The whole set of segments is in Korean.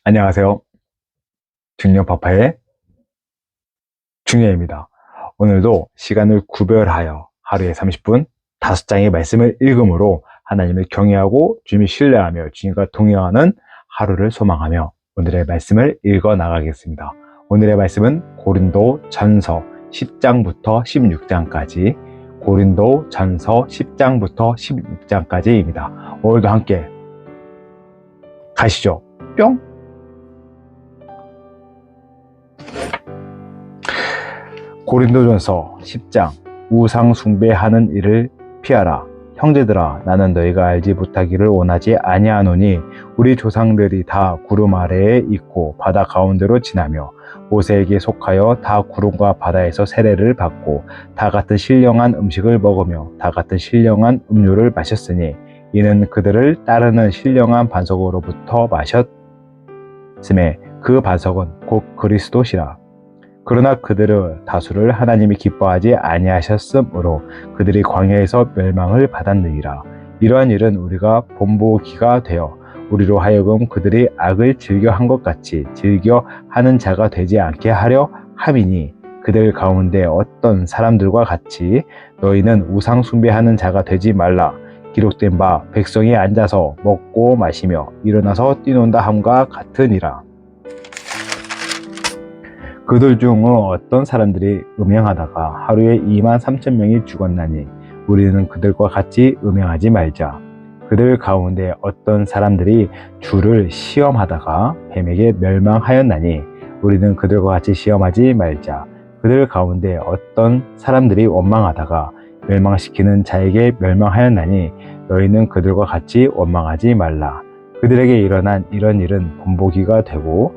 안녕하세요. 중년파파의 중년입니다. 오늘도 시간을 구별하여 하루에 30분 5장의 말씀을 읽음으로 하나님을 경외하고 주님을 신뢰하며 주님과 동행하는 하루를 소망하며 오늘의 말씀을 읽어 나가겠습니다. 오늘의 말씀은 고린도 전서 10장부터 16장까지 고린도 전서 10장부터 16장까지입니다. 오늘도 함께 가시죠. 뿅! 고린도전서 10장 우상 숭배하는 일을 피하라. 형제들아, 나는 너희가 알지 못하기를 원하지 아니하노니 우리 조상들이 다 구름 아래에 있고 바다 가운데로 지나며 모세에게 속하여 다 구름과 바다에서 세례를 받고 다 같은 신령한 음식을 먹으며 다 같은 신령한 음료를 마셨으니 이는 그들을 따르는 신령한 반석으로부터 마셨음에 그 반석은 곧 그리스도시라. 그러나 그들의 다수를 하나님이 기뻐하지 아니하셨으므로 그들이 광야에서 멸망을 받았느니라. 이러한 일은 우리가 본보기가 되어 우리로 하여금 그들이 악을 즐겨한 것 같이 즐겨하는 자가 되지 않게 하려 함이니 그들 가운데 어떤 사람들과 같이 너희는 우상 숭배하는 자가 되지 말라. 기록된 바 백성이 앉아서 먹고 마시며 일어나서 뛰논다 함과 같으니라. 그들 중 어떤 사람들이 음행하다가 하루에 23,000명이 죽었나니 우리는 그들과 같이 음행하지 말자. 그들 가운데 어떤 사람들이 주를 시험하다가 뱀에게 멸망하였나니 우리는 그들과 같이 시험하지 말자. 그들 가운데 어떤 사람들이 원망하다가 멸망시키는 자에게 멸망하였나니 너희는 그들과 같이 원망하지 말라. 그들에게 일어난 이런 일은 본보기가 되고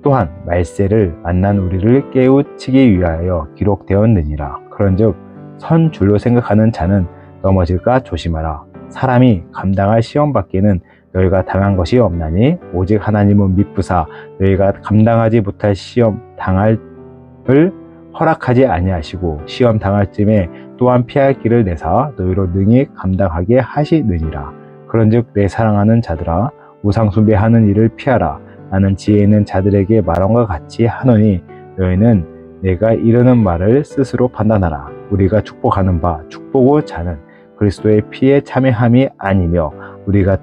또한 말세를 만난 우리를 깨우치기 위하여 기록되었느니라. 그런즉 선 줄로 생각하는 자는 넘어질까 조심하라. 사람이 감당할 시험 밖에는 너희가 당한 것이 없나니 오직 하나님은 미쁘사 너희가 감당하지 못할 시험 당할을 허락하지 아니하시고 시험 당할 쯤에 또한 피할 길을 내사 너희로 능히 감당하게 하시느니라. 그런즉 내 사랑하는 자들아, 우상 숭배하는 일을 피하라. 나는 지혜 있는 자들에게 말함과 같이 하노니 너희는 내가 이르는 말을 스스로 판단하라. 우리가 축복하는 바 축복의 자는 그리스도의 피에 참여함이 아니며 우리가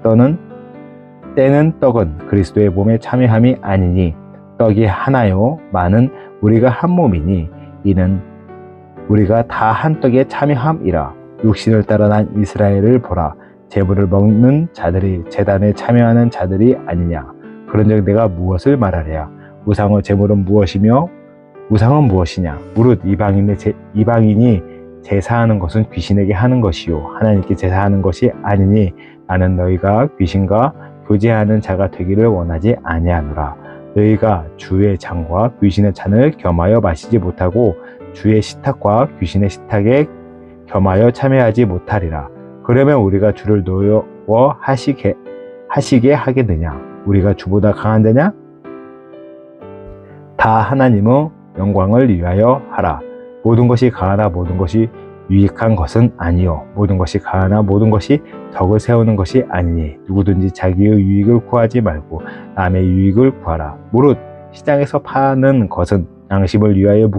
떼는 떡은 그리스도의 몸에 참여함이 아니니 떡이 하나요 많은 우리가 한 몸이니 이는 우리가 다 한 떡에 참여함이라. 육신을 따라 난 이스라엘을 보라. 제물을 먹는 자들이 제단에 참여하는 자들이 아니냐. 그런즉 내가 무엇을 말하랴? 우상의 제물은 무엇이며 우상은 무엇이냐? 무릇 이방인이 제사하는 것은 귀신에게 하는 것이요 하나님께 제사하는 것이 아니니 나는 너희가 귀신과 교제하는 자가 되기를 원하지 아니하노라. 너희가 주의 잔과 귀신의 잔을 겸하여 마시지 못하고 주의 식탁과 귀신의 식탁에 겸하여 참여하지 못하리라. 그러면 우리가 주를 노여워하시게 하겠느냐? 우리가 주보다 강한 자냐? 다 하나님의 영광을 위하여 하라. 모든 것이 강하나 모든 것이 유익한 것은 아니요 모든 것이 강하나 모든 것이 덕을 세우는 것이 아니니 누구든지 자기의 유익을 구하지 말고 남의 유익을 구하라. 무릇 시장에서 파는 것은 양심을 위하여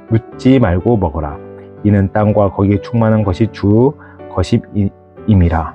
묻지 말고 먹어라. 이는 땅과 거기에 충만한 것이 주 것임이라.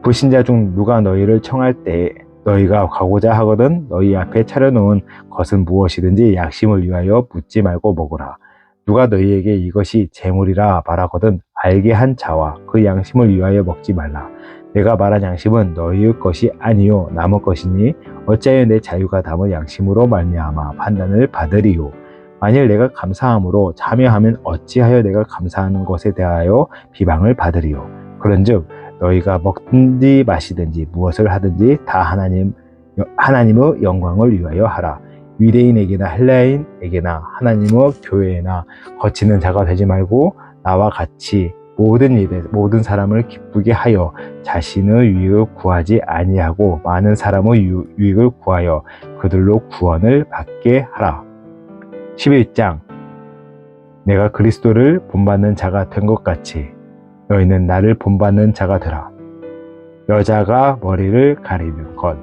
불신자 중 누가 너희를 청할 때 너희가 가고자 하거든 너희 앞에 차려놓은 것은 무엇이든지 양심을 위하여 묻지 말고 먹으라. 누가 너희에게 이것이 재물이라 말하거든 알게 한 자와 그 양심을 위하여 먹지 말라. 내가 말한 양심은 너희의 것이 아니요 남의 것이니 어찌하여 내 자유가 담은 양심으로 말미암아 판단을 받으리요. 만일 내가 감사함으로 참여하면 어찌하여 내가 감사하는 것에 대하여 비방을 받으리요. 그런즉 너희가 먹든지 마시든지 무엇을 하든지 다 하나님의 영광을 위하여 하라. 유대인에게나 헬라인에게나 하나님의 교회에나 거치는 자가 되지 말고 나와 같이 모든 일에 모든 사람을 기쁘게 하여 자신의 유익을 구하지 아니하고 많은 사람의 유익을 구하여 그들로 구원을 받게 하라. 11장 내가 그리스도를 본받는 자가 된 것 같이 너희는 나를 본받는 자가 되라. 여자가 머리를 가리는 것.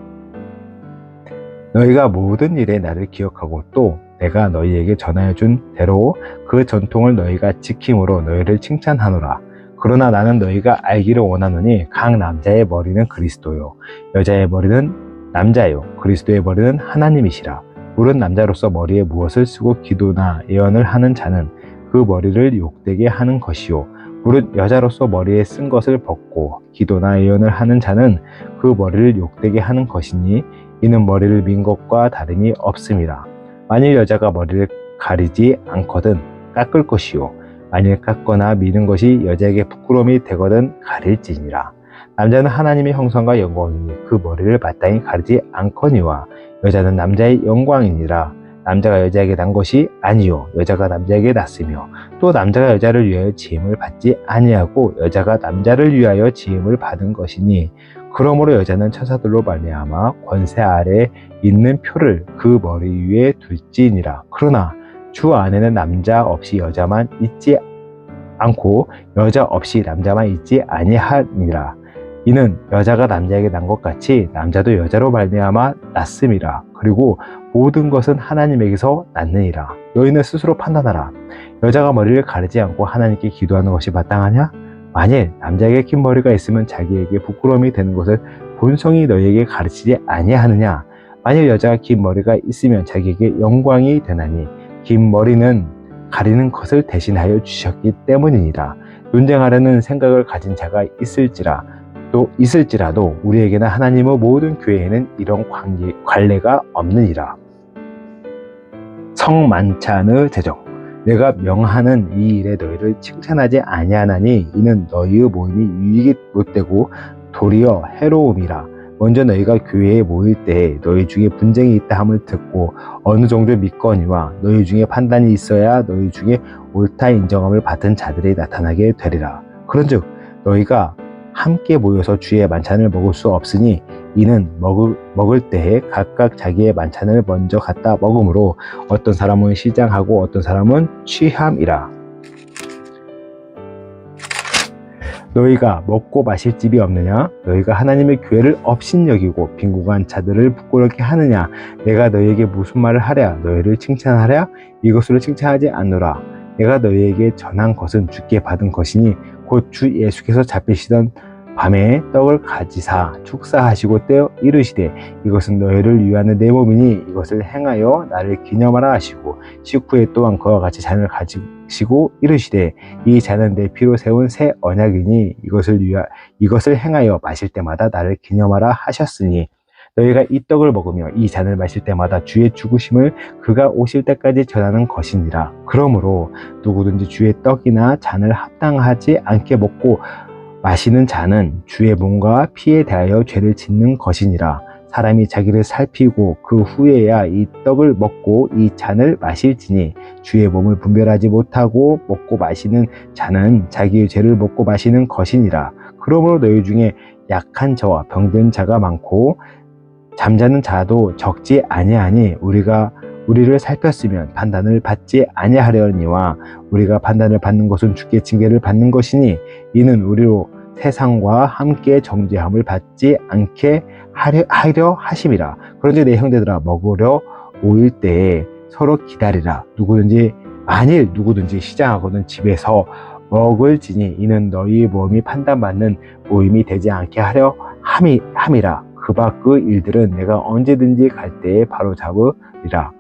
너희가 모든 일에 나를 기억하고 또 내가 너희에게 전하여 준 대로 그 전통을 너희가 지킴으로 너희를 칭찬하노라. 그러나 나는 너희가 알기를 원하노니 각 남자의 머리는 그리스도요 여자의 머리는 남자요 그리스도의 머리는 하나님이시라. 물은 남자로서 머리에 무엇을 쓰고 기도나 예언을 하는 자는 그 머리를 욕되게 하는 것이요 물은 여자로서 머리에 쓴 것을 벗고 기도나 예언을 하는 자는 그 머리를 욕되게 하는 것이니 이는 머리를 민 것과 다름이 없음이라. 만일 여자가 머리를 가리지 않거든 깎을 것이요 만일 깎거나 미는 것이 여자에게 부끄러움이 되거든 가릴지니라. 남자는 하나님의 형상과 영광이니 그 머리를 마땅히 가리지 않거니와 여자는 남자의 영광이니라. 남자가 여자에게 난 것이 아니요 여자가 남자에게 났으며 또 남자가 여자를 위하여 지음을 받지 아니하고 여자가 남자를 위하여 지음을 받은 것이니 그러므로 여자는 천사들로 말미암아 권세 아래에 있는 표를 그 머리 위에 둘지니라. 그러나 주 안에는 남자 없이 여자만 있지 않고 여자 없이 남자만 있지 아니하니라. 이는 여자가 남자에게 난 것 같이 남자도 여자로 말미암아 났음이라. 그리고 모든 것은 하나님에게서 났느니라. 너희는 스스로 판단하라. 여자가 머리를 가리지 않고 하나님께 기도하는 것이 마땅하냐? 만일 남자에게 긴 머리가 있으면 자기에게 부끄러움이 되는 것을 본성이 너희에게 가르치지 아니하느냐? 만일 여자가 긴 머리가 있으면 자기에게 영광이 되나니 긴 머리는 가리는 것을 대신하여 주셨기 때문이니라. 논쟁하려는 생각을 가진 자가 있을지라도 우리에게는 하나님의 모든 교회에는 이런 관례가 없느니라. 성만찬의 제정. 내가 명하는 이 일에 너희를 칭찬하지 아니하나니 이는 너희의 모임이 유익이 못되고 도리어 해로움이라. 먼저 너희가 교회에 모일 때에 너희 중에 분쟁이 있다 함을 듣고 어느 정도 믿거니와 너희 중에 판단이 있어야 너희 중에 옳다 인정함을 받은 자들이 나타나게 되리라. 그런즉 너희가 함께 모여서 주의 만찬을 먹을 수 없으니 이는 먹을 때에 각각 자기의 만찬을 먼저 갖다 먹으므로 어떤 사람은 시장하고 어떤 사람은 취함이라. 너희가 먹고 마실 집이 없느냐? 너희가 하나님의 교회를 업신여기고 빈궁한 자들을 부끄럽게 하느냐? 내가 너희에게 무슨 말을 하랴? 너희를 칭찬하랴? 이것으로 칭찬하지 않노라. 내가 너희에게 전한 것은 주께 받은 것이니 곧 주 예수께서 잡히시던 밤에 떡을 가지사 축사하시고 떼어 이르시되 이것은 너희를 위하는 내 몸이니 이것을 행하여 나를 기념하라 하시고 식후에 또한 그와 같이 잔을 가지시고 이르시되 이 잔은 내 피로 세운 새 언약이니 이것을 행하여 마실 때마다 나를 기념하라 하셨으니 너희가 이 떡을 먹으며 이 잔을 마실 때마다 주의 죽으심을 그가 오실 때까지 전하는 것이니라. 그러므로 누구든지 주의 떡이나 잔을 합당하지 않게 먹고 마시는 자는 주의 몸과 피에 대하여 죄를 짓는 것이니라. 사람이 자기를 살피고 그 후에야 이 떡을 먹고 이 잔을 마실지니 주의 몸을 분별하지 못하고 먹고 마시는 자는 자기의 죄를 먹고 마시는 것이니라. 그러므로 너희 중에 약한 자와 병든 자가 많고 잠자는 자도 적지 아니하니 우리를 살폈으면 판단을 받지 아니하려니와 우리가 판단을 받는 것은 주께 징계를 받는 것이니 이는 우리로 세상과 함께 정죄함을 받지 않게 하려 하심이라. 그런데 내 형제들아 먹으려 모일 때에 서로 기다리라. 만일 누구든지 시장하거든 집에서 먹을지니 이는 너희 모임이 판단받는 모임이 되지 않게 하려 함이라. 그 밖의 일들은 내가 언제든지 갈 때에 바로잡으리라.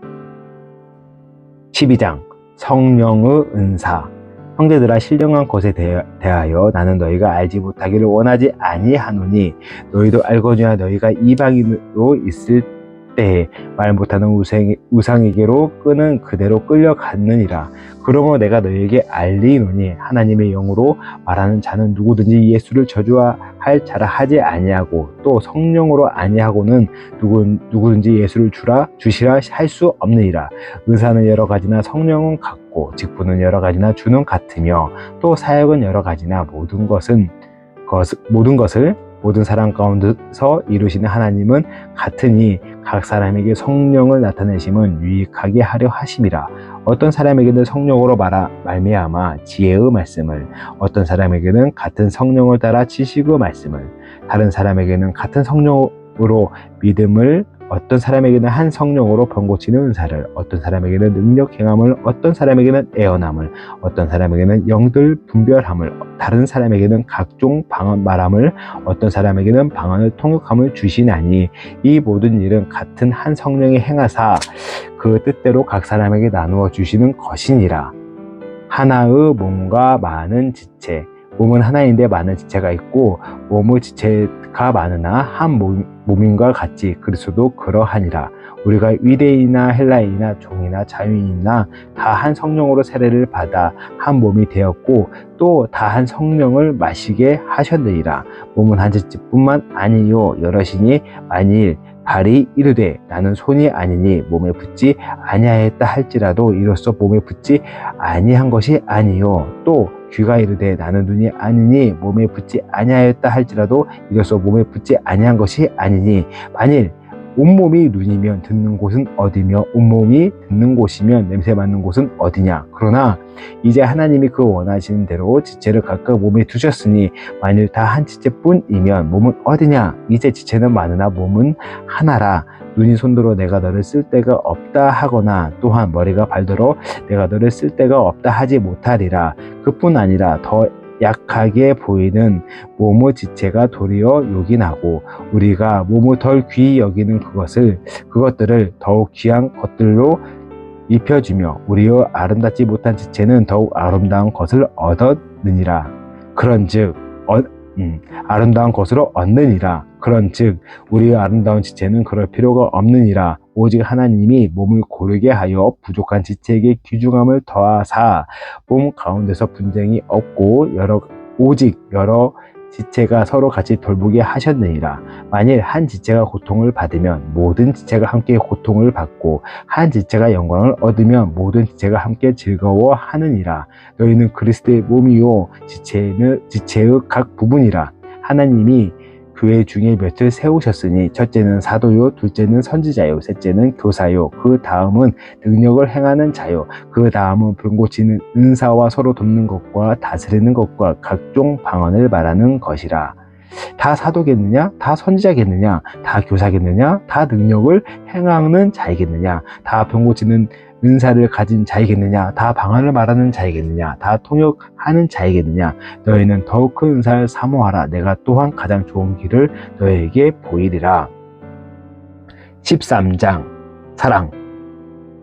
12장 성령의 은사. 형제들아 신령한 것에 대하여 나는 너희가 알지 못하기를 원하지 아니하노니 너희도 알거니와 너희가 이방인으로 있을 때에 말 못하는 우상에게로 끄는 그대로 끌려갔느니라. 그러므로 내가 너희에게 알리노니 하나님의 영으로 말하는 자는 누구든지 예수를 저주할 자라 하지 아니하고 또 성령으로 아니하고는 누구든지 예수를 주시라 할 수 없느니라. 의사는 여러 가지나 성령은 같고 직분은 여러 가지나 주는 같으며 또 사역은 여러 가지나 모든 것을 모든 사람 가운데서 이루시는 하나님은 같으니 각 사람에게 성령을 나타내심은 유익하게 하려 하심이라. 어떤 사람에게는 성령으로 말미암아 지혜의 말씀을, 어떤 사람에게는 같은 성령을 따라 지식의 말씀을, 다른 사람에게는 같은 성령으로 믿음을, 어떤 사람에게는 한 성령으로 병고치는 은사를, 어떤 사람에게는 능력 행함을, 어떤 사람에게는 애언함을, 어떤 사람에게는 영들 분별함을, 다른 사람에게는 각종 방언 말함을, 어떤 사람에게는 방언을 통역함을 주시나니 이 모든 일은 같은 한 성령이 행하사 그 뜻대로 각 사람에게 나누어 주시는 것이니라. 하나의 몸과 많은 지체, 몸은 하나인데 많은 지체가 있고 몸의 지체가 많으나 한 몸인과 같이 그리스도도 그러하니라. 우리가 유대인이나 헬라인이나 종이나 자유인이나 다 한 성령으로 세례를 받아 한 몸이 되었고 또 다 한 성령을 마시게 하셨느니라. 몸은 한 지체뿐만 아니요 여럿이니 만일 발이 이르되 나는 손이 아니니 몸에 붙지 아니하였다 할지라도 이로써 몸에 붙지 아니한 것이 아니요 또 귀가 이르되 나는 눈이 아니니 몸에 붙지 아니하였다 할지라도 이로써 몸에 붙지 아니한 것이 아니니 만일 온몸이 눈이면 듣는 곳은 어디며 온몸이 듣는 곳이면 냄새 맡는 곳은 어디냐. 그러나 이제 하나님이 그 원하시는 대로 지체를 각각 몸에 두셨으니 만일 다 한 지체뿐이면 몸은 어디냐. 이제 지체는 많으나 몸은 하나라. 눈이 손들어 내가 너를 쓸 데가 없다 하거나 또한 머리가 발들어 내가 너를 쓸 데가 없다 하지 못하리라. 그뿐 아니라 더 약하게 보이는 몸의 지체가 도리어 요긴하고 우리가 몸을 덜 귀히 여기는 그것들을 더욱 귀한 것들로 입혀주며 우리의 아름답지 못한 지체는 더욱 아름다운 것을 얻었느니라. 그런즉 아름다운 것으로 얻느니라. 그런즉 우리의 아름다운 지체는 그럴 필요가 없느니라. 오직 하나님이 몸을 고르게 하여 부족한 지체에게 귀중함을 더하사 몸 가운데서 분쟁이 없고 오직 여러 지체가 서로 같이 돌보게 하셨느니라. 만일 한 지체가 고통을 받으면 모든 지체가 함께 고통을 받고 한 지체가 영광을 얻으면 모든 지체가 함께 즐거워하느니라. 너희는 그리스도의 몸이요 지체의 각 부분이라. 하나님이 교회 중에 몇을 세우셨으니 첫째는 사도요, 둘째는 선지자요, 셋째는 교사요, 그 다음은 능력을 행하는 자요, 그 다음은 병고치는 은사와 서로 돕는 것과 다스리는 것과 각종 방언을 말하는 것이라. 다 사도겠느냐? 다 선지자겠느냐? 다 교사겠느냐? 다 능력을 행하는 자이겠느냐? 다 병고치는 은사를 가진 자이겠느냐? 다 방언을 말하는 자이겠느냐? 다 통역하는 자이겠느냐? 너희는 더욱 큰 은사를 사모하라. 내가 또한 가장 좋은 길을 너희에게 보이리라. 13장 사랑.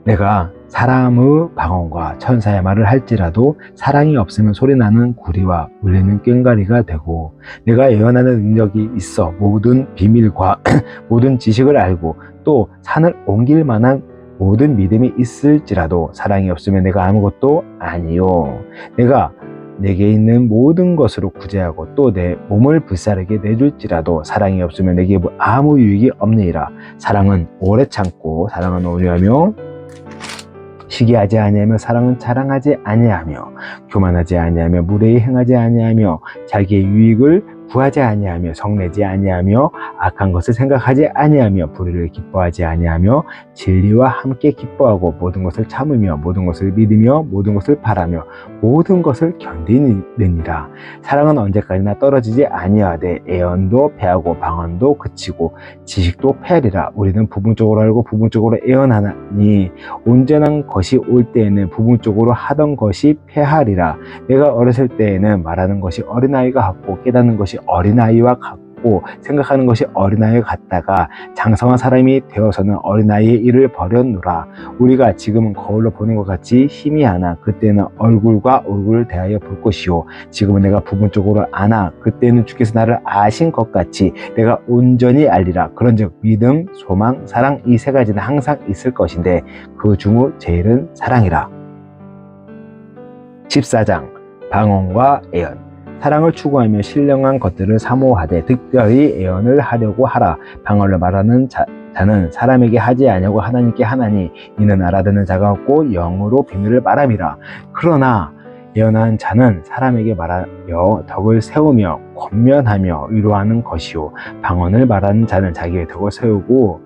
내가 사람의 방언과 천사의 말을 할지라도 사랑이 없으면 소리나는 구리와 울리는 꽹과리가 되고 내가 예언하는 능력이 있어 모든 비밀과 모든 지식을 알고 또 산을 옮길 만한 모든 믿음이 있을지라도 사랑이 없으면 내가 아무것도 아니요. 내가 내게 있는 모든 것으로 구제하고 또 내 몸을 불사르게 내줄지라도 사랑이 없으면 내게 아무 유익이 없느니라. 사랑은 오래 참고 사랑은 온유하며 시기하지 아니하며 사랑은 자랑하지 아니하며 교만하지 아니하며 무례히 행하지 아니하며 자기의 유익을 구하지 아니하며 성내지 아니하며 악한 것을 생각하지 아니하며 불의를 기뻐하지 아니하며 진리와 함께 기뻐하고 모든 것을 참으며 모든 것을 믿으며 모든 것을 바라며 모든 것을 견디느니라. 사랑은 언제까지나 떨어지지 아니하되 애언도 패하고 방언도 그치고 지식도 패하리라. 우리는 부분적으로 알고 부분적으로 애언하니 온전한 것이 올 때에는 부분적으로 하던 것이 패하리라. 내가 어렸을 때에는 말하는 것이 어린아이가 같고 깨닫는 것이 어린아이와 같고 생각하는 것이 어린아이와 같다가 장성한 사람이 되어서는 어린아이의 일을 버렸노라. 우리가 지금은 거울로 보는 것 같이 희미하나 그때는 얼굴과 얼굴을 대하여 볼 것이요 지금은 내가 부분적으로 아나 그때는 주께서 나를 아신 것 같이 내가 온전히 알리라. 그런즉 믿음, 소망, 사랑 이 세 가지는 항상 있을 것인데 그 중의 제일은 사랑이라. 14장 방언과 애언. 사랑을 추구하며 신령한 것들을 사모하되 특별히 애언을 하려고 하라. 방언을 말하는 자는 사람에게 하지 아니하고 하나님께 하나니 이는 알아듣는 자가 없고 영으로 비밀을 말함이라. 그러나 예언하는 자는 사람에게 말하여 덕을 세우며 권면하며 위로하는 것이요 방언을 말하는 자는 자기의 덕을 세우고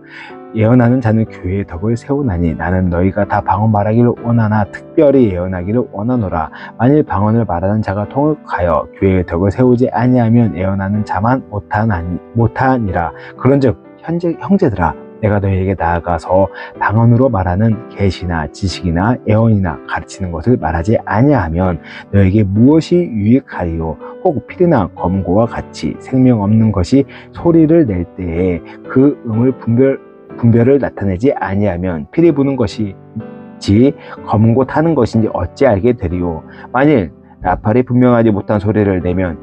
예언하는 자는 교회의 덕을 세우나니 나는 너희가 다 방언 말하기를 원하나 특별히 예언하기를 원하노라. 만일 방언을 말하는 자가 통역하여 교회의 덕을 세우지 아니하면 예언하는 자만 못하니라. 그런즉 형제들아 내가 너희에게 나아가서 방언으로 말하는 계시나 지식이나 예언이나 가르치는 것을 말하지 아니하면 너에게 무엇이 유익하리요? 혹 피리나 검고와 같이 생명 없는 것이 소리를 낼 때에 그 음을 분별을 나타내지 아니하면 피리 부는 것이지 검고 타는 것인지 어찌 알게 되리요? 만일 나팔이 분명하지 못한 소리를 내면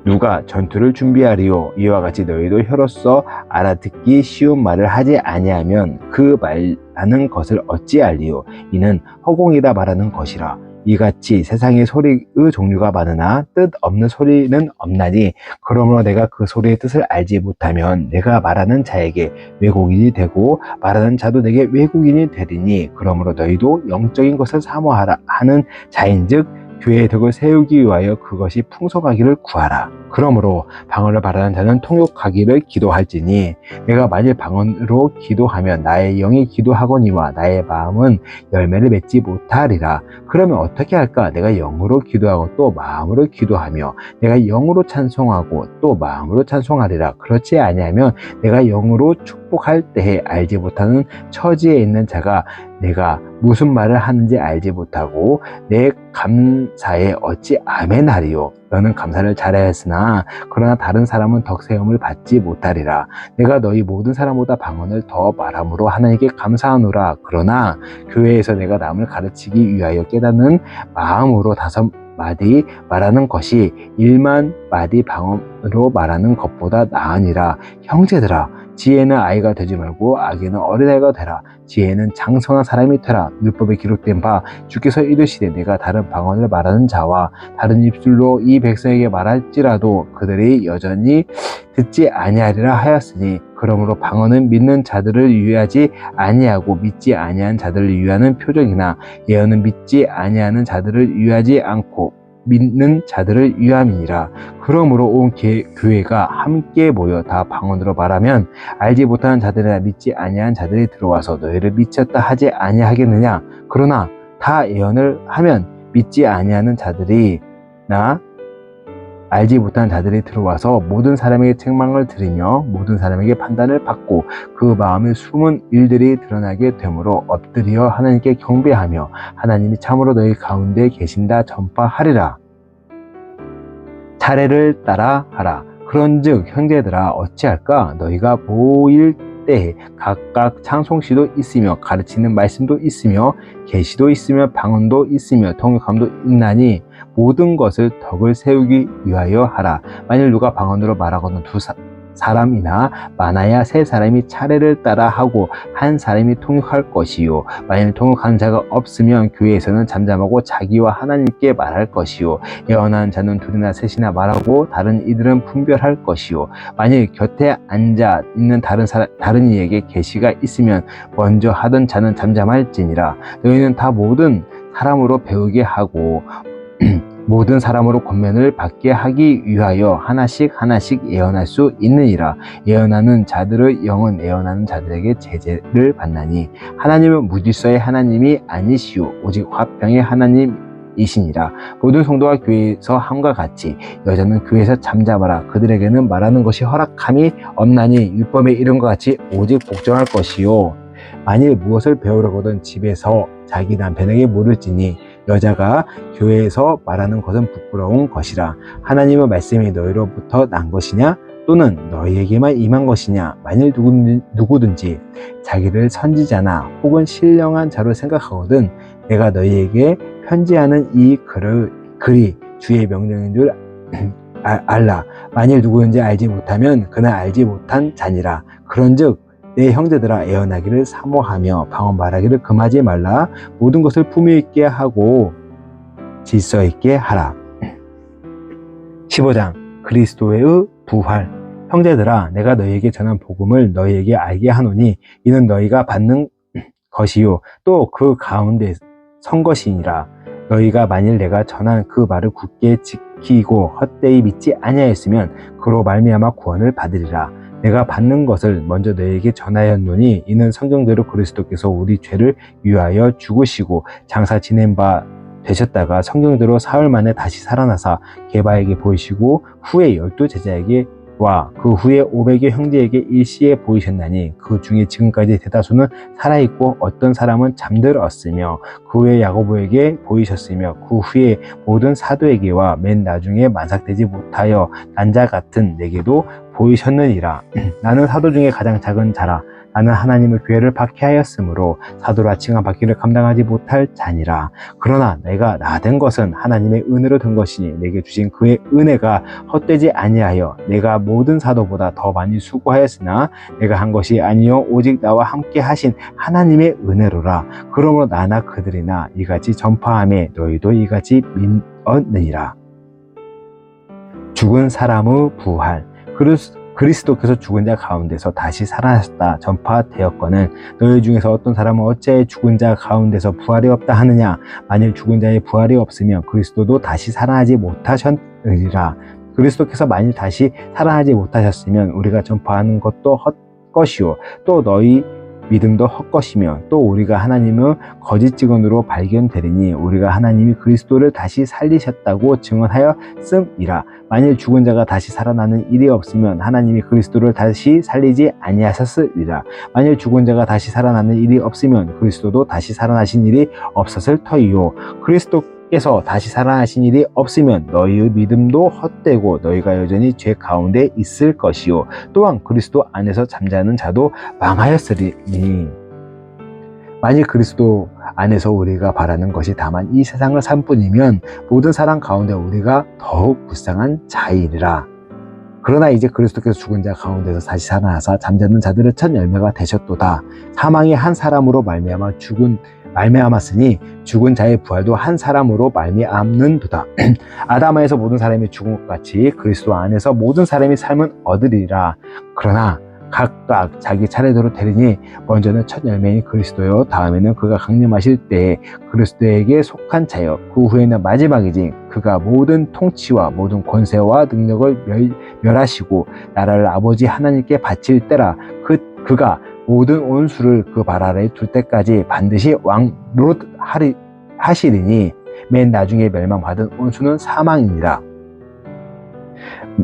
누가 전투를 준비하리요? 이와 같이 너희도 혀로서 알아듣기 쉬운 말을 하지 아니하면 그 말하는 것을 어찌 알리요? 이는 허공이다 말하는 것이라. 이같이 세상의 소리의 종류가 많으나 뜻 없는 소리는 없나니 그러므로 내가 그 소리의 뜻을 알지 못하면 내가 말하는 자에게 왜곡인이 되고 말하는 자도 내게 왜곡인이 되리니 그러므로 너희도 영적인 것을 사모하라 하는 자인즉 교회의 덕을 세우기 위하여 그것이 풍성하기를 구하라. 그러므로 방언을 말하는 자는 통역하기를 기도할지니 내가 만일 방언으로 기도하면 나의 영이 기도하거니와 나의 마음은 열매를 맺지 못하리라. 그러면 어떻게 할까? 내가 영으로 기도하고 또 마음으로 기도하며 내가 영으로 찬송하고 또 마음으로 찬송하리라. 그렇지 아니하면 내가 영으로 축복할 때에 알지 못하는 처지에 있는 자가 내가 무슨 말을 하는지 알지 못하고 내 감사에 어찌 아멘하리요? 너는 감사를 잘하였으나 그러나 다른 사람은 덕세움을 받지 못하리라. 내가 너희 모든 사람보다 방언을 더 말함으로 하나님께 감사하노라. 그러나 교회에서 내가 남을 가르치기 위하여 깨닫는 마음으로 5마디 말하는 것이 1만마디 방언으로 말하는 것보다 나으니라. 형제들아, 지혜는 아이가 되지 말고 악에는 어린아이가 되라. 지혜는 장성한 사람이 되라. 율법에 기록된 바 주께서 이르시되 내가 다른 방언을 말하는 자와 다른 입술로 이 백성에게 말할지라도 그들이 여전히 듣지 아니하리라 하였으니 그러므로 방언은 믿는 자들을 유의하지 아니하고 믿지 아니한 자들을 유의하는 표적이나 예언은 믿지 아니하는 자들을 유의하지 않고 믿는 자들을 위함이니라. 그러므로 온 교회가 함께 모여 다 방언으로 말하면 알지 못하는 자들이나 믿지 아니한 자들이 들어와서 너희를 미쳤다 하지 아니하겠느냐? 그러나 다 예언을 하면 믿지 아니하는 자들이나 알지 못하는 자들이 들어와서 모든 사람에게 책망을 들으며 모든 사람에게 판단을 받고 그 마음의 숨은 일들이 드러나게 되므로 엎드려 하나님께 경배하며 하나님이 참으로 너희 가운데 계신다 전파하리라. 차례를 따라 하라. 그런즉 형제들아 어찌할까? 너희가 모일 때에 각각 찬송시도 있으며 가르치는 말씀도 있으며 계시도 있으며 방언도 있으며 통역함도 있나니 모든 것을 덕을 세우기 위하여 하라. 만일 누가 방언으로 말하거든 2사람이나 많아야 3사람이 차례를 따라 하고 1사람이 통역할 것이요. 만일 통역하는 자가 없으면 교회에서는 잠잠하고 자기와 하나님께 말할 것이요. 예언하는 자는 2이나 3이나 말하고 다른 이들은 분별할 것이요. 만일 곁에 앉아 있는 다른 이에게 계시가 있으면 먼저 하던 자는 잠잠할지니라. 너희는 다 모든 사람으로 배우게 하고 모든 사람으로 권면을 받게 하기 위하여 하나씩 예언할 수 있느니라. 예언하는 자들의 영은 예언하는 자들에게 제재를 받나니 하나님은 무질서의 하나님이 아니시오 오직 화평의 하나님이시니라. 모든 성도가 교회에서 함과 같이 여자는 교회에서 잠잠하라. 그들에게는 말하는 것이 허락함이 없나니 율법에 이른과 같이 오직 복종할 것이요. 만일 무엇을 배우려거든 집에서 자기 남편에게 물을지니 여자가 교회에서 말하는 것은 부끄러운 것이라. 하나님의 말씀이 너희로부터 난 것이냐 또는 너희에게만 임한 것이냐. 만일 누구든지 자기를 선지자나 혹은 신령한 자로 생각하거든 내가 너희에게 편지하는 이 글이 주의 명령인 줄 알라. 만일 누구든지 알지 못하면 그는 알지 못한 자니라. 그런즉 내 형제들아 예언하기를 사모하며 방언 말하기를 금하지 말라. 모든 것을 품위 있게 하고 질서 있게 하라. 15장 그리스도의 부활. 형제들아 내가 너희에게 전한 복음을 너희에게 알게 하노니 이는 너희가 받는 것이요 또 그 가운데 선 것이니라. 너희가 만일 내가 전한 그 말을 굳게 지키고 헛되이 믿지 아니하였으면 그로 말미암아 구원을 받으리라. 내가 받는 것을 먼저 너희에게 전하였노니 이는 성경대로 그리스도께서 우리 죄를 위하여 죽으시고 장사 지낸 바 되셨다가 성경대로 사흘 만에 다시 살아나사 게바에게 보이시고 후에 12 제자에게 와 그 후에 500의 형제에게 일시에 보이셨나니 그 중에 지금까지 대다수는 살아있고 어떤 사람은 잠들었으며 그 후에 야고보에게 보이셨으며 그 후에 모든 사도에게와 맨 나중에 만삭되지 못하여 난 자 같은 내게도 보이셨느니라. 나는 사도 중에 가장 작은 자라. 나는 하나님의 교회를 박해하였으므로 사도라 칭함 받기를 감당하지 못할 자니라. 그러나 내가 나된 것은 하나님의 은혜로 된 것이니 내게 주신 그의 은혜가 헛되지 아니하여 내가 모든 사도보다 더 많이 수고하였으나 내가 한 것이 아니요 오직 나와 함께 하신 하나님의 은혜로라. 그러므로 나나 그들이나 이같이 전파하며 너희도 이같이 믿었느니라. 죽은 사람의 부활. 그리스도께서 죽은 자 가운데서 다시 살아나셨다 전파되었거늘 너희 중에서 어떤 사람은 어찌하여 죽은 자 가운데서 부활이 없다 하느냐. 만일 죽은 자의 부활이 없으면 그리스도도 다시 살아나지 못하셨으리라. 그리스도께서 만일 다시 살아나지 못하셨으면 우리가 전파하는 것도 헛것이요 또 너희 믿음도 헛것이며 또 우리가 하나님의 거짓 증언으로 발견되리니 우리가 하나님이 그리스도를 다시 살리셨다고 증언하였음이라. 만일 죽은 자가 다시 살아나는 일이 없으면 하나님이 그리스도를 다시 살리지 아니하셨으리라. 만일 죽은 자가 다시 살아나는 일이 없으면 그리스도도 다시 살아나신 일이 없었을 터이요. 그리스도께서 다시 살아나신 일이 없으면 너희의 믿음도 헛되고 너희가 여전히 죄 가운데 있을 것이요 또한 그리스도 안에서 잠자는 자도 망하였으리니 만일 그리스도 안에서 우리가 바라는 것이 다만 이 세상을 산 뿐이면 모든 사람 가운데 우리가 더욱 불쌍한 자이리라. 그러나 이제 그리스도께서 죽은 자 가운데서 다시 살아나사 잠자는 자들의 첫 열매가 되셨도다. 사망이 한 사람으로 말미암았으니 죽은 자의 부활도 한 사람으로 말미암는도다. 아담에서 모든 사람이 죽은 것 같이 그리스도 안에서 모든 사람이 삶은 얻으리라. 그러나 각각 자기 차례대로 되리니 먼저는 첫 열매인 그리스도요 다음에는 그가 강림하실 때에 그리스도에게 속한 자요 그 후에는 마지막이지 그가 모든 통치와 모든 권세와 능력을 멸하시고 나라를 아버지 하나님께 바칠 때라. 그가 모든 원수를 그 발 아래에 둘 때까지 반드시 왕노릇 하시리니 맨 나중에 멸망받은 원수는 사망이니라.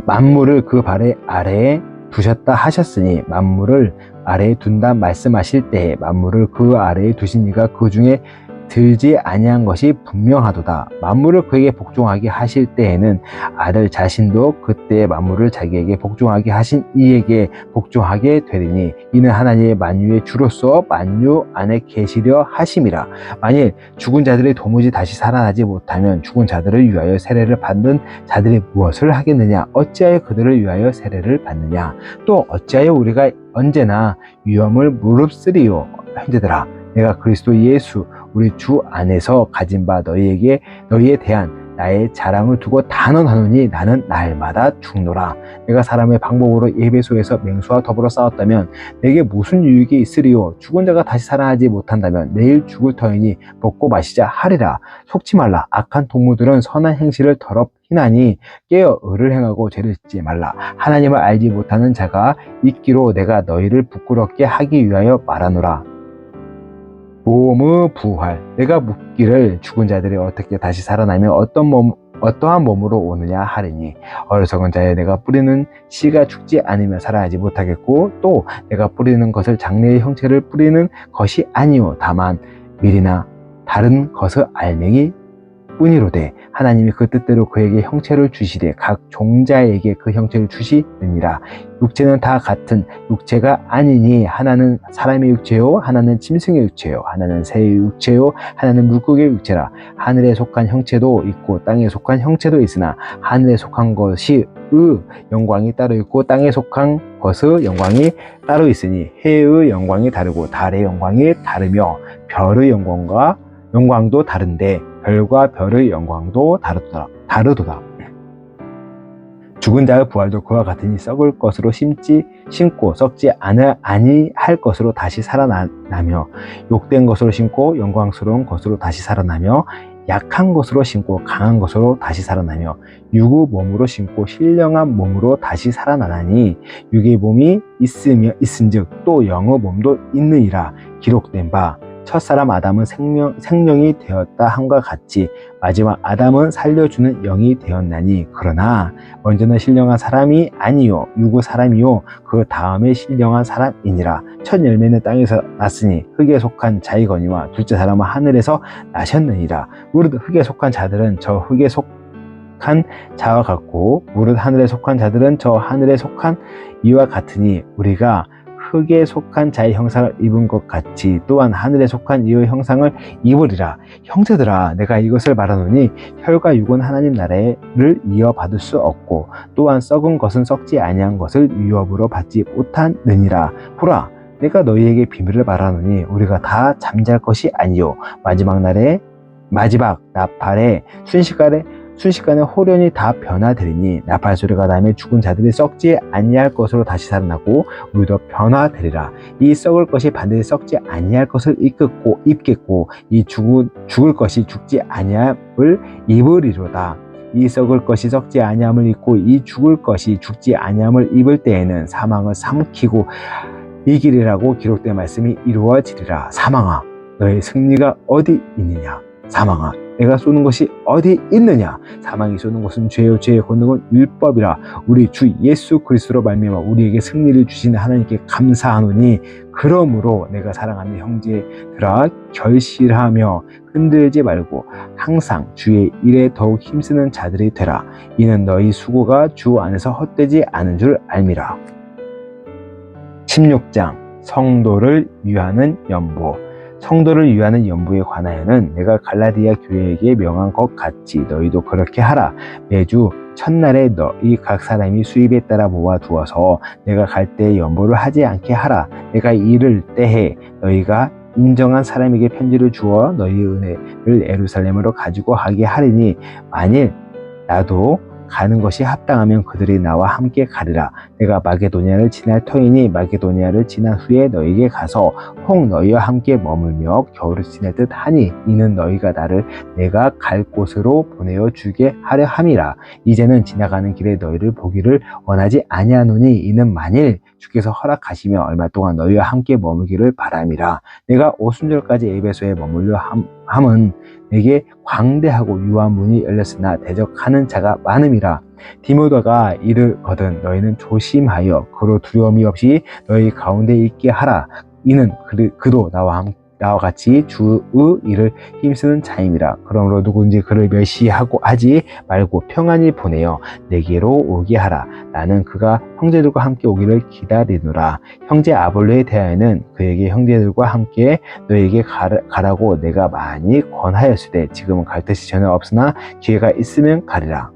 만물을 그 발 아래에 두셨다 하셨으니 만물을 아래에 둔다 말씀하실 때에 만물을 그 아래에 두신 이가 그 중에 들지 아니한 것이 분명하도다. 만물을 그에게 복종하게 하실 때에는 아들 자신도 그때의 만물을 자기에게 복종하게 하신 이에게 복종하게 되리니 이는 하나님의 만유의 주로서 만유 안에 계시려 하심이라. 만일 죽은 자들이 도무지 다시 살아나지 못하면 죽은 자들을 위하여 세례를 받는 자들이 무엇을 하겠느냐. 어찌하여 그들을 위하여 세례를 받느냐. 또 어찌하여 우리가 언제나 위험을 무릅쓰리요. 형제들아 내가 그리스도 예수 우리 주 안에서 가진 바 너희에 대한 나의 자랑을 두고 단언하노니 나는 날마다 죽노라. 내가 사람의 방법으로 예배소에서 맹수와 더불어 싸웠다면 내게 무슨 유익이 있으리요. 죽은 자가 다시 살아나지 못한다면 내일 죽을 터이니 먹고 마시자 하리라. 속지 말라. 악한 동무들은 선한 행실을 더럽히나니 깨어 의를 행하고 죄를 짓지 말라. 하나님을 알지 못하는 자가 있기로 내가 너희를 부끄럽게 하기 위하여 말하노라. 몸의 부활. 내가 묻기를 죽은 자들이 어떻게 다시 살아나며 어떠한 몸으로 오느냐 하리니 어리석은 자여 내가 뿌리는 씨가 죽지 않으면 살아나지 못하겠고 또 내가 뿌리는 것을 장래의 형체를 뿌리는 것이 아니요 다만 밀이나 다른 것의 알맹이 뿐이로되 하나님이 그 뜻대로 그에게 형체를 주시되 각 종자에게 그 형체를 주시느니라. 육체는 다 같은 육체가 아니니 하나는 사람의 육체요 하나는 짐승의 육체요 하나는 새의 육체요 하나는 물고기의 육체라. 하늘에 속한 형체도 있고 땅에 속한 형체도 있으나 하늘에 속한 것이 의 영광이 따로 있고 땅에 속한 것의 영광이 따로 있으니 해의 영광이 다르고 달의 영광이 다르며 별의 영광도 다른데 별과 별의 영광도 다르도다. 죽은 자의 부활도 그와 같으니 썩을 것으로 심고 썩지 아니할 것으로 다시 살아나며 욕된 것으로 심고 영광스러운 것으로 다시 살아나며 약한 것으로 심고 강한 것으로 다시 살아나며 육의 몸으로 심고 신령한 몸으로 다시 살아나나니 육의 몸이 있은즉 또 영의 몸도 있느니라. 기록된 바 첫사람 아담은 생명이 되었다 함과 같이 마지막 아담은 살려주는 영이 되었나니 그러나 먼저는 신령한 사람이 아니요 유고 사람이요 그 다음에 신령한 사람이니라. 첫 열매는 땅에서 났으니 흙에 속한 자이거니와 둘째 사람은 하늘에서 나셨느니라. 무릇 흙에 속한 자들은 저 흙에 속한 자와 같고 무릇 하늘에 속한 자들은 저 하늘에 속한 이와 같으니 우리가 흙에 속한 자의 형상을 입은 것 같이 또한 하늘에 속한 이의 형상을 입으리라. 형제들아 내가 이것을 말하노니 혈과 육은 하나님 나라를 이어받을 수 없고 또한 썩은 것은 썩지 아니한 것을 위협으로 받지 못하느니라. 보라 내가 너희에게 비밀을 말하노니 우리가 다 잠잘 것이 아니요 마지막 나팔에 순식간에 호련히 다 변화되리니 나팔 소리가 나면 죽은 자들이 썩지 아니할 것으로 다시 살아나고 우리도 변화되리라. 이 썩을 것이 반드시 썩지 아니할 것을 입겠고 이 죽을 것이 죽지 아니함을 입으리로다. 이 썩을 것이 썩지 아니함을 입고 이 죽을 것이 죽지 아니함을 입을 때에는 사망을 삼키고 이기리라고 기록된 말씀이 이루어지리라. 사망아 너의 승리가 어디 있느냐. 사망아 내가 쏘는 것이 어디 있느냐. 사망이 쏘는 것은 죄요 죄의 권능은 율법이라. 우리 주 예수 그리스도로 말미암아 우리에게 승리를 주시는 하나님께 감사하노니 그러므로 내가 사랑하는 형제들아 결실하며 흔들지 말고 항상 주의 일에 더욱 힘쓰는 자들이 되라. 이는 너희 수고가 주 안에서 헛되지 않은 줄 알미라. 16장 성도를 위하는 연보. 성도를 위하는 연보에 관하여는 내가 갈라디아 교회에게 명한 것 같이 너희도 그렇게 하라. 매주 첫날에 너희 각 사람이 수입에 따라 모아 두어서 내가 갈 때에 연보를 하지 않게 하라. 내가 이를 때에 너희가 인정한 사람에게 편지를 주어 너희의 은혜를 예루살렘으로 가지고 가게 하리니 만일 나도 가는 것이 합당하면 그들이 나와 함께 가리라. 내가 마게도니아를 지날 터이니 마게도니아를 지난 후에 너희에게 가서 혹 너희와 함께 머물며 겨울을 지낼 듯 하니 이는 너희가 나를 내가 갈 곳으로 보내어 주게 하려 함이라. 이제는 지나가는 길에 너희를 보기를 원하지 아니하노니 이는 만일 주께서 허락하시며 얼마 동안 너희와 함께 머물기를 바람이라. 내가 오순절까지 에베소에 머물려 함은 내게 광대하고 유한 문이 열렸으나 대적하는 자가 많음이라. 디모데가 이르거든 너희는 조심하여 그로 두려움이 없이 너희 가운데 있게 하라. 이는 그도 나와 같이 주의 일을 힘쓰는 자임이라. 그러므로 누구든지 그를 멸시하고 하지 말고 평안히 보내어 내게로 오게 하라. 나는 그가 형제들과 함께 오기를 기다리노라. 형제 아볼로에 대하여는 그에게 형제들과 함께 너에게 가라고 내가 많이 권하였으되 지금은 갈 뜻이 전혀 없으나 기회가 있으면 가리라.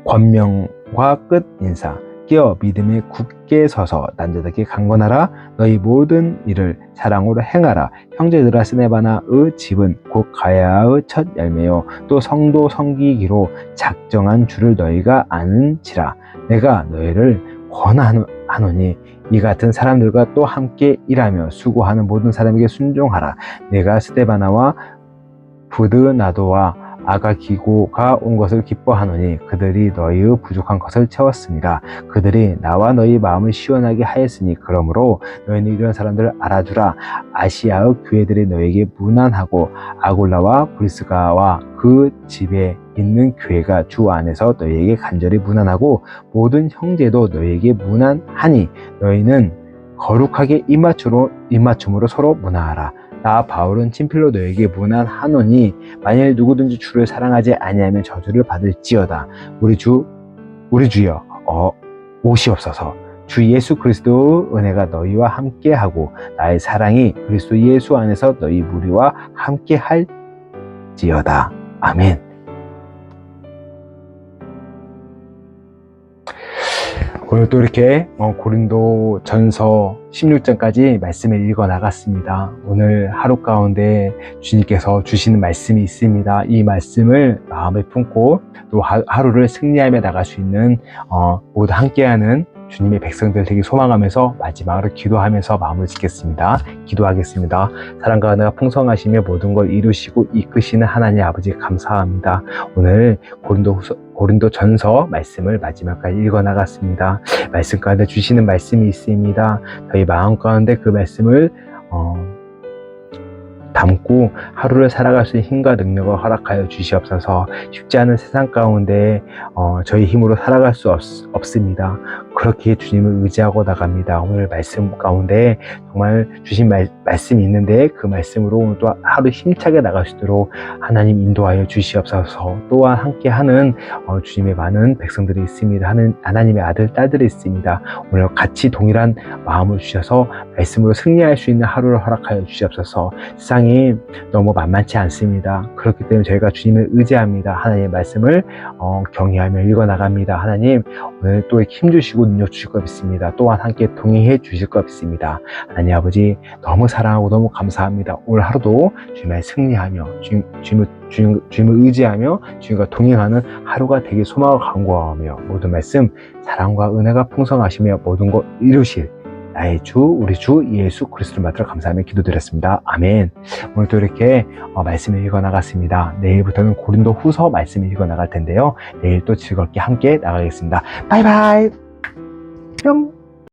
권명과 끝 인사. 깨어 믿음에 굳게 서서 난자답게 강건하라. 너희 모든 일을 사랑으로 행하라. 형제들아 스데반의 집은 곧 가야의 첫 열매요 또 성도 섬기기로 작정한 줄을 너희가 아는지라. 내가 너희를 권하노니 이 같은 사람들과 또 함께 일하며 수고하는 모든 사람에게 순종하라. 내가 스데바나와 부드나도와 아가기고가 온 것을 기뻐하노니 그들이 너희의 부족한 것을 채웠습니다. 그들이 나와 너희 마음을 시원하게 하였으니 그러므로 너희는 이런 사람들을 알아주라. 아시아의 교회들이 너희에게 무난하고 아골라와 브리스가와 그 집에 있는 교회가 주 안에서 너희에게 간절히 무난하고 모든 형제도 너희에게 무난하니 너희는 거룩하게 입맞춤으로 서로 문화하라. 나 바울은 친필로 너에게 문안하노니 만일 누구든지 주를 사랑하지 아니하면 저주를 받을지어다. 우리 주여 오시옵소서. 주 예수 그리스도의 은혜가 너희와 함께하고 나의 사랑이 그리스도 예수 안에서 너희 무리와 함께할지어다. 아멘. 오늘 또 이렇게 고린도 전서 16장까지 말씀을 읽어 나갔습니다. 오늘 하루 가운데 주님께서 주시는 말씀이 있습니다. 이 말씀을 마음에 품고 또 하루를 승리하며 나갈 수 있는 모두 함께하는 주님의 백성들 되기 소망하면서 마지막으로 기도하면서 마음을 짓겠습니다. 기도하겠습니다. 사랑과 은혜가 풍성하시며 모든 걸 이루시고 이끄시는 하나님 아버지 감사합니다. 오늘 고린도 전서 말씀을 마지막까지 읽어 나갔습니다. 말씀 가운데 주시는 말씀이 있습니다. 저희 마음 가운데 그 말씀을 담고 하루를 살아갈 수 있는 힘과 능력을 허락하여 주시옵소서. 쉽지 않은 세상 가운데 저희 힘으로 살아갈 수 없습니다. 그렇게 주님을 의지하고 나갑니다. 오늘 말씀 가운데 정말 주신 말씀이 있는데 그 말씀으로 오늘 또 하루 힘차게 나갈 수 있도록 하나님 인도하여 주시옵소서. 또한 함께하는 주님의 많은 백성들이 있습니다. 하나님의 아들, 딸들이 있습니다. 오늘 같이 동일한 마음을 주셔서 말씀으로 승리할 수 있는 하루를 허락하여 주시옵소서. 세상이 너무 만만치 않습니다. 그렇기 때문에 저희가 주님을 의지합니다. 하나님의 말씀을 경외하며 읽어나갑니다. 하나님 오늘 또 힘주시고 능력 주실 것 믿습니다. 또한 함께 동행해 주실 것 믿습니다. 하나님 아버지 너무 사랑하고 너무 감사합니다. 오늘 하루도 주님의 승리하며 주님을 의지하며 주님과 동행하는 하루가 되길 소망을 간구하며 모든 말씀 사랑과 은혜가 풍성하시며 모든 것 이루실 나의 주 우리 주 예수 그리스도를 받들어 감사하며 기도드렸습니다. 아멘. 오늘도 이렇게 말씀을 읽어나갔습니다. 내일부터는 고린도 후서 말씀을 읽어나갈 텐데요. 내일 또 즐겁게 함께 나가겠습니다. 바이바이. 뿅.